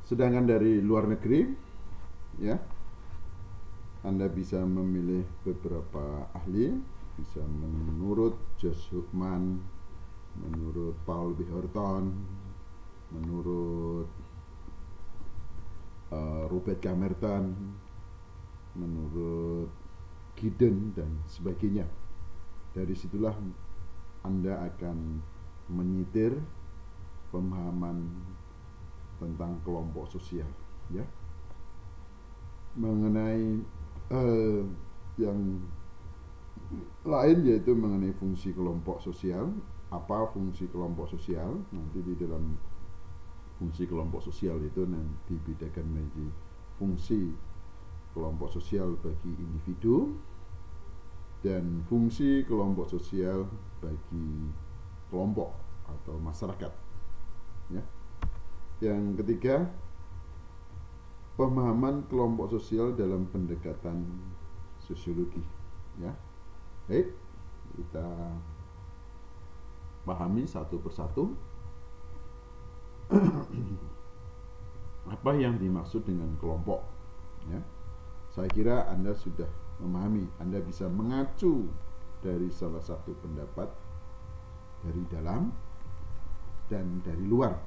Sedangkan dari luar negeri, ya, Anda bisa memilih beberapa ahli, bisa menurut Josh Hookman, menurut Paul B. Horton, menurut Robert Camerton, menurut Giddens dan sebagainya. Dari situlah Anda akan menyitir pemahaman tentang kelompok sosial, ya. Mengenai yang lain, yaitu mengenai fungsi kelompok sosial. Apa fungsi kelompok sosial? Nanti di dalam fungsi kelompok sosial itu nanti dibedakan menjadi fungsi kelompok sosial bagi individu dan fungsi kelompok sosial bagi kelompok atau masyarakat, ya. Yang ketiga, pemahaman kelompok sosial dalam pendekatan sosiologi, ya. Baik, kita pahami satu persatu apa yang dimaksud dengan kelompok, ya. Saya kira Anda sudah memahami. Anda bisa mengacu dari salah satu pendapat dari dalam dan dari luar.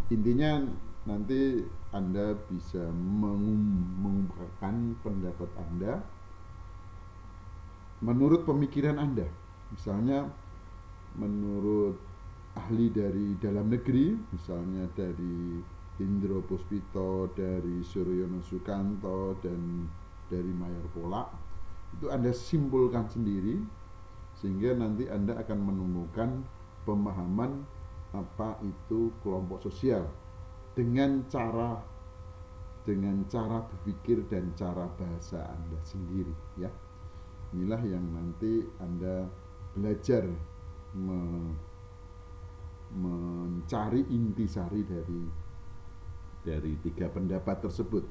Intinya nanti Anda bisa mengungkapkan pendapat Anda menurut pemikiran Anda. Misalnya menurut ahli dari dalam negeri, misalnya dari Indro Puspito, dari Suryono Sukanto, dan dari Mayor Polak, itu Anda simpulkan sendiri, sehingga nanti Anda akan menemukan pemahaman apa itu kelompok sosial dengan cara berpikir dan cara bahasa Anda sendiri, ya. Inilah yang nanti Anda belajar mencari intisari dari tiga pendapat tersebut.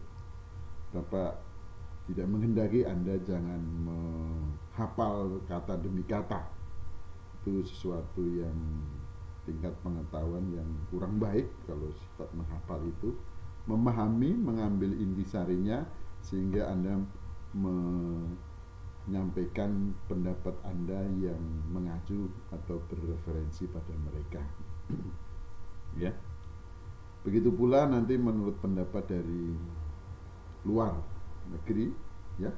Bapak tidak menghendaki Anda jangan menghafal kata demi kata. Itu sesuatu yang tingkat pengetahuan yang kurang baik kalau sifat menghafal itu. Memahami, mengambil intisarinya sehingga Anda menyampaikan pendapat Anda yang mengacu atau berreferensi pada mereka. Ya. Begitu pula nanti menurut pendapat dari luar negeri, ya.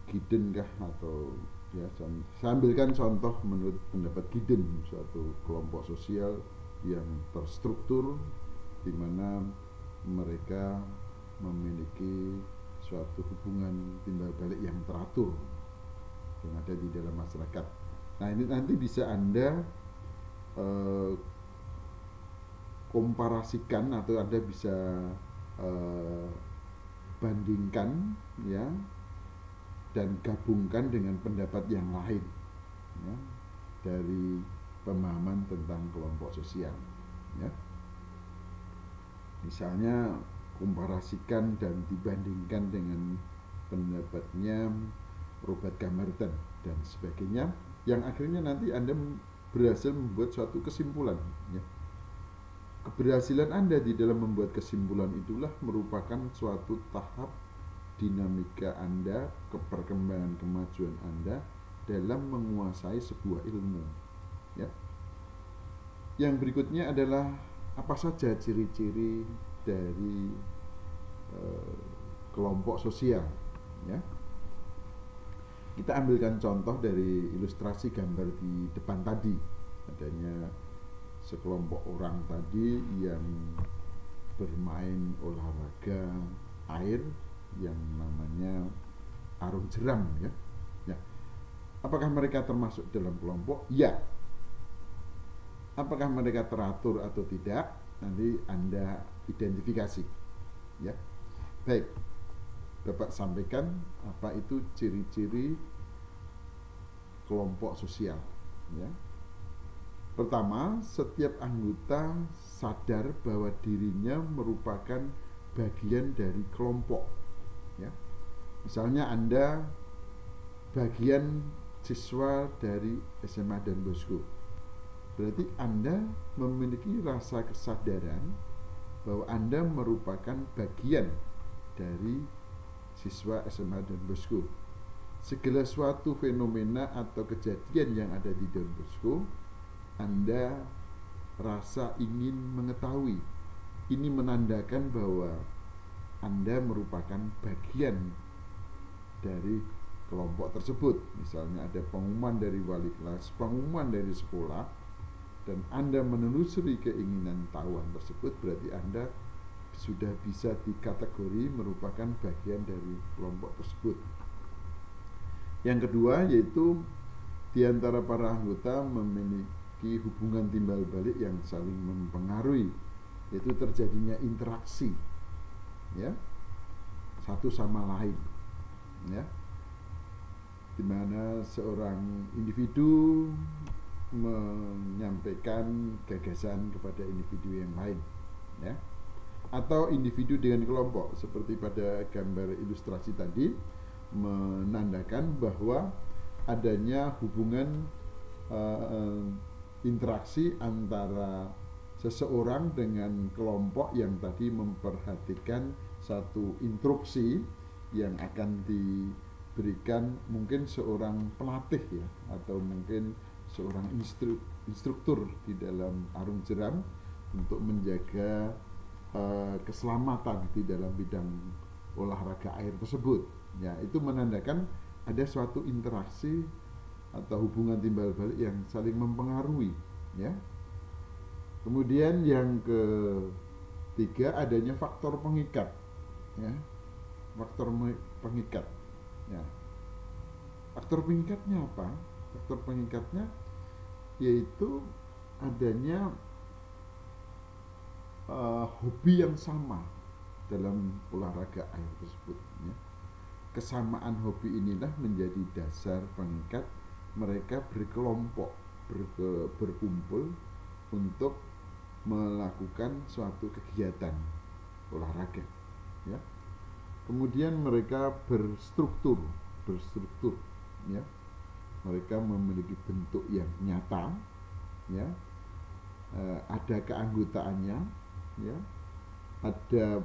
Giddens kah atau, ya, saya ambilkan contoh menurut pendapat Giddens, suatu kelompok sosial yang terstruktur di mana mereka memiliki suatu hubungan timbal balik yang teratur yang ada di dalam masyarakat. Nah, ini nanti bisa Anda komparasikan atau Anda bisa bandingkan, ya, dan gabungkan dengan pendapat yang lain, ya, dari pemahaman tentang kelompok sosial, ya. Misalnya komparasikan dan dibandingkan dengan pendapatnya Robert Camerton dan sebagainya, yang akhirnya nanti Anda berhasil membuat suatu kesimpulan, ya. Keberhasilan Anda di dalam membuat kesimpulan itulah merupakan suatu tahap dinamika Anda, keperkembangan kemajuan Anda dalam menguasai sebuah ilmu, ya. Yang berikutnya adalah apa saja ciri-ciri dari kelompok sosial, ya. Kita ambilkan contoh dari ilustrasi gambar di depan tadi. Adanya sekelompok orang tadi yang bermain olahraga air yang namanya arung jeram, ya. Ya. Apakah mereka termasuk dalam kelompok? Ya. Apakah mereka teratur atau tidak? Nanti Anda identifikasi, ya. Baik, Bapak sampaikan apa itu ciri-ciri kelompok sosial, ya. Pertama, setiap anggota sadar bahwa dirinya merupakan bagian dari kelompok, ya. Misalnya Anda bagian siswa dari SMA Don Bosco, berarti Anda memiliki rasa kesadaran bahwa Anda merupakan bagian dari siswa SMA Don Bosco. Segala suatu fenomena atau kejadian yang ada di Don Bosco, Anda rasa ingin mengetahui. Ini menandakan bahwa Anda merupakan bagian dari kelompok tersebut. Misalnya ada pengumuman dari wali kelas, pengumuman dari sekolah, dan Anda menelusuri keinginan tahuan tersebut, berarti Anda sudah bisa dikategori merupakan bagian dari kelompok tersebut. Yang kedua yaitu di antara para anggota memiliki hubungan timbal balik yang saling mempengaruhi, yaitu terjadinya interaksi, ya, satu sama lain, ya, di mana seorang individu menyampaikan gagasan kepada individu yang lain, ya, atau individu dengan kelompok, seperti pada gambar ilustrasi tadi, menandakan bahwa adanya hubungan interaksi antara seseorang dengan kelompok yang tadi memperhatikan satu instruksi yang akan diberikan mungkin seorang pelatih, ya, atau mungkin seorang instruktur di dalam arung jeram untuk menjaga keselamatan di dalam bidang olahraga air tersebut. Ya, itu menandakan ada suatu interaksi atau hubungan timbal balik yang saling mempengaruhi, ya. Kemudian yang ketiga adanya faktor pengikat, ya. Faktor pengikat, ya. Faktor pengikatnya apa? Faktor pengikatnya yaitu adanya hobi yang sama dalam olahraga air tersebut, ya. Kesamaan hobi inilah menjadi dasar pengikat mereka berkelompok, berkumpul untuk melakukan suatu kegiatan olahraga, ya. Kemudian mereka berstruktur, ya. Mereka memiliki bentuk yang nyata, ya. Ada keanggotaannya, ya. Ada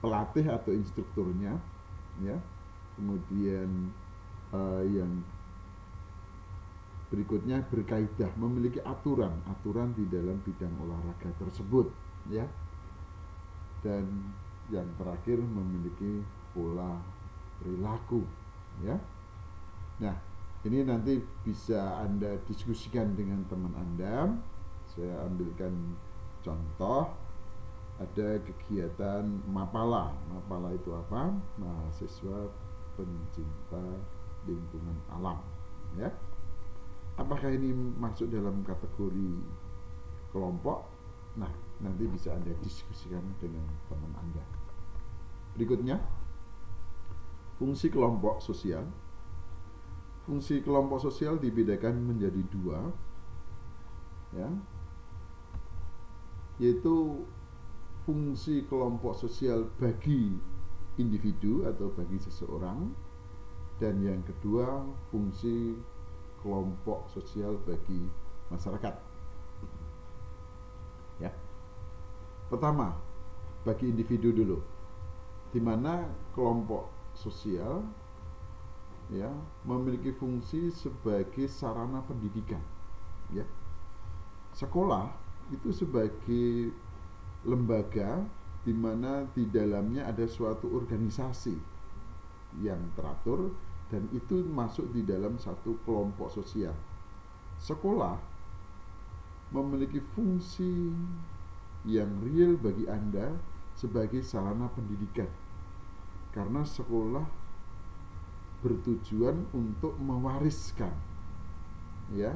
pelatih atau instrukturnya, ya. Kemudian yang berikutnya berkaidah, memiliki aturan di dalam bidang olahraga tersebut, ya. Dan yang terakhir memiliki pola perilaku, ya. Nah, ini nanti bisa Anda diskusikan dengan teman Anda. Saya ambilkan contoh, ada kegiatan Mapala. Mapala itu apa? Mahasiswa pencinta lingkungan alam, ya. Apakah ini masuk dalam kategori kelompok? Nah, nanti bisa Anda diskusikan dengan teman Anda. Berikutnya, fungsi kelompok sosial. Fungsi kelompok sosial dibedakan menjadi dua, ya, yaitu fungsi kelompok sosial bagi individu atau bagi seseorang, dan yang kedua fungsi kelompok sosial bagi masyarakat, ya. Pertama, bagi individu dulu, di mana kelompok sosial, ya, memiliki fungsi sebagai sarana pendidikan, ya. Sekolah itu sebagai lembaga di mana di dalamnya ada suatu organisasi yang teratur, dan itu masuk di dalam satu kelompok sosial. Sekolah memiliki fungsi yang real bagi Anda sebagai sarana pendidikan, karena sekolah bertujuan untuk mewariskan, ya,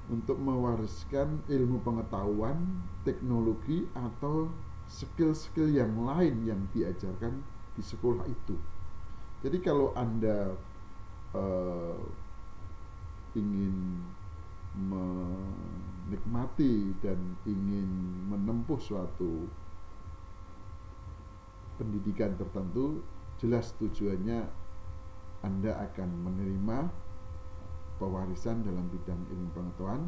untuk mewariskan ilmu pengetahuan, teknologi, atau skill-skill yang lain yang diajarkan di sekolah itu. Jadi kalau Anda ingin menikmati dan ingin menempuh suatu pendidikan tertentu, jelas tujuannya Anda akan menerima pewarisan dalam bidang ilmu pengetahuan,